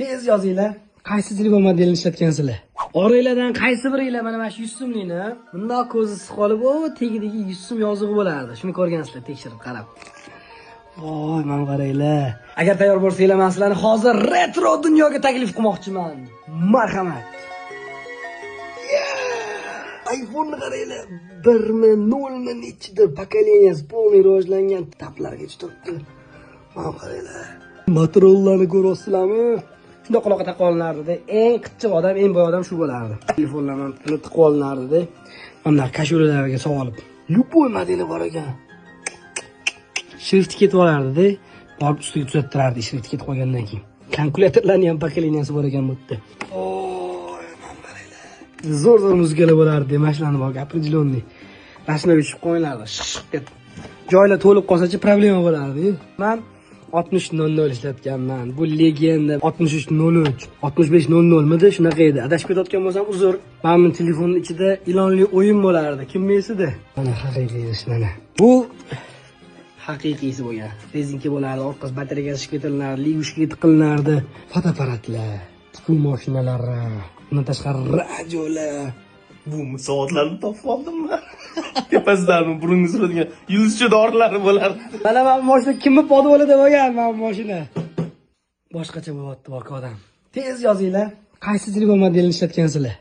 Tez yozinglar. Qaysi telefon modelini ishlatgansizlar? Oranglardan qaysi biringlar mana shu 100 so'mlikni bundoq ko'zi siq qolib, o tegidagi 100 so'm yozig'i bo'lardi. Shuni ko'rgansizlar, tekshirib qarab. Voy, mana qaranglar. Agar tayyor bo'lsanglar, men sizlarni hozir retro dunyoga taklif qilmoqchiman. Marhamat. iPhone qaranglar. 1mi, 0mi nechidir pokoleniyasi полный rivojlangan taplarga turibdi. Mana qaranglar. Motorollarni ko'ryapsizlarmi? Shunday quloqqa taqib olinardi-da. Eng qichiq odam, eng boy odam shu bo'lardi. Telefonlarni tiqib olinardi-da. Mana kashulalarga solib. Любой modeli bor ekan. Shrift ketib olardi-da. Borib ustiga tuzattirardi, shrift ketib qolgandan keyin. Kalkulyatorlarning ham pokoleniyasi bor ekan bu yerda. Oy, mana qaranglar. Zo'r muzikalar bo'lardi, mashinalarni bor, определённый. Rasmlarga tushib qo'yinglardi, shiq deb. Joylar to'lib qolsa-chi problema bo'lardi. Men 60:00 ishlatganman. Bu legenda 63:03, 65:00midi? Shunaqa edi. Adashib ketayotgan bo'lsam uzr. Menning telefonning ichida ilonli o'yin bo'lardi. Kim bilsida? Mana haqiqiy ish mana. Bu haqiqiysi bo'lgan. Rezinka bo'lardi, orqasi batareyaga shishib ketilardi, ligushga tiqilinardi. Fotoapparatlar, tikuv mashinalari, bundan tashqari radiolar. Bu soatlarni topib oldimmi? Tepasidan burunga suradigan yulduzcha dorilari bo'lardi. Mana bu mashina kimni podvolida bo'lgan, mana bu mashina. Boshqacha bo'lyapti voqea odam. Tez yozinglar. Qaysi telefon modelini ishlatgansizlar?